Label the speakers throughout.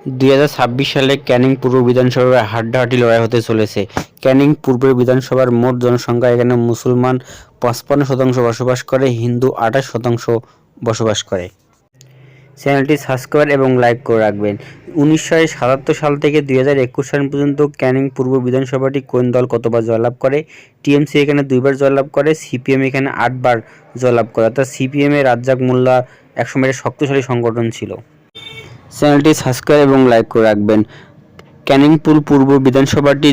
Speaker 1: 2026 সালে ক্যানিং পূর্ব বিধানসভায় হাড্ডাহাড্ডি লড়াই হতে চলেছে। ক্যানিং পূর্ব বিধানসভার মোট জনসংখ্যা এখানে মুসলমান 55% বসবাস করে, হিন্দু 28% বসবাস করে। চ্যানেলটি সাবস্ক্রাইব এবং লাইক করে রাখবেন। 1977 সাল থেকে 2021 সাল পর্যন্ত ক্যানিং পূর্ব বিধানসভাটি কোন দল কতবার জয়লাভ করে? টিএমসি এখানে 2বার জয়লাভ করে, সিপিএম এখানে 8বার জয়লাভ করে। অর্থাৎ সিপিএম এর রাজ্জাক মোল্লা একসময় একটা শক্তিশালী সংগঠন ছিল। চ্যানেলটি সাবস্ক্রাইব এবং লাইক করে রাখবেন। ক্যানিংপুর পূর্ব বিধানসভাটি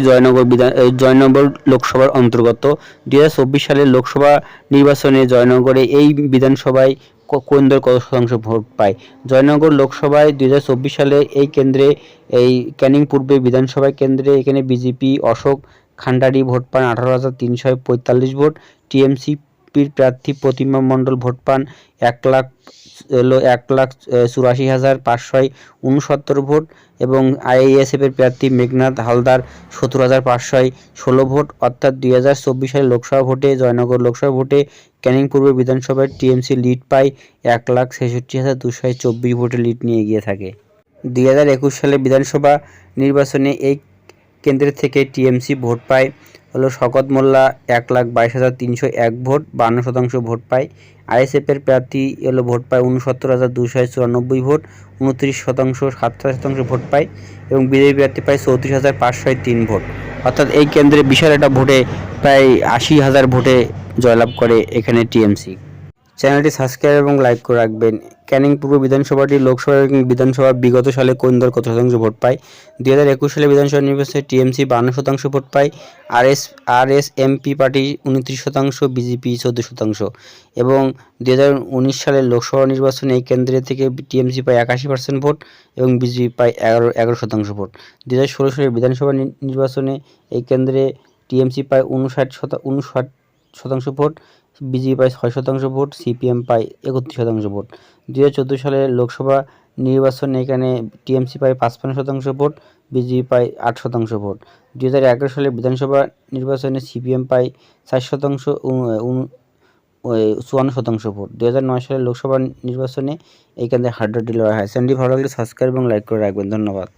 Speaker 1: জয়নগর লোকসভার অন্তর্গত। 2024 সালের লোকসভা নির্বাচনে জয়নগরে এই বিধানসভায় কোন দল কত শতাংশ ভোট পায়? জয়নগর লোকসভায় 2024 সালে এই কেন্দ্রে, এই ক্যানিং পূর্বে বিধানসভা কেন্দ্রে এখানে বিজেপি অশোক খান্ডারি ভোট পান 18,345 ভোট। টিএমসিপির প্রার্থী প্রতিমা মণ্ডল ভোট পান 1,84,569 ভোট এবং আইএসএফ এর প্রার্থী মেঘনাথ হালদার 17,516 ভোট। অর্থাৎ 2024 সালের লোকসভা ভোটে, জয়নগর লোকসভা ভোটে ক্যানিং পূর্ব বিধানসভায় টিএমসি লিড পায় 1,66,224 ভোটে লিড নিয়ে এগিয়ে থাকে। 2021 সালে বিধানসভা নির্বাচনে এই কেন্দ্র থেকে টিএমসি ভোট পায় শকত মোল্লা 1,22,301 ভোট, 52% ভোট পায়। আইএসএফ এর প্রার্থী ভোট পায় 69,294 ভোট, 29%, 27% ভোট পায় এবং বিজেপি প্রার্থী পায় 34,503 ভোট। অর্থাৎ এই কেন্দ্রে বিশাল একটা ভোটে প্রায় 80,000 ভোটে জয়লাভ করে এখানে টিএমসি। চ্যানেলটি সাবস্ক্রাইব এবং লাইক করে রাখবেন। ক্যানিং পূর্ব বিধানসভাটি লোকসভা এবং বিধানসভা বিগত সালে কোন দল কত শতাংশ ভোট পায়? 2021 সালে বিধানসভা নির্বাচনে টিএমসি 52% ভোট পায়, আরএসএমপি পার্টি 29%, বিজেপি 14% এবং 2019 সালের লোকসভা নির্বাচনে এই কেন্দ্রে থেকে টিএমসি পায় 81% ভোট এবং বিজেপি পায় 11% ভোট। 2016 সালের বিধানসভা নির্বাচনে এই কেন্দ্রে টিএমসি পায় 59% ভোট, বিজেপি পায় 6% ভোট, সিপিএম পায় 31% ভোট। 2014 সালের লোকসভা নির্বাচনে এখানে টিএমসি পায় 55% ভোট, বিজেপি পায় 8% ভোট। 2011 সালের বিধানসভা নির্বাচনে সিপিএম পায় 4%, 54% ভোট। 2009 সালের লোকসভা নির্বাচনে এই কেন্দ্রে হাড্ডাহাড্ডি লড়াই হয়। চ্যানেলটি ভালো লাগলে সাবস্ক্রাইব এবং লাইক করে রাখবেন। ধন্যবাদ।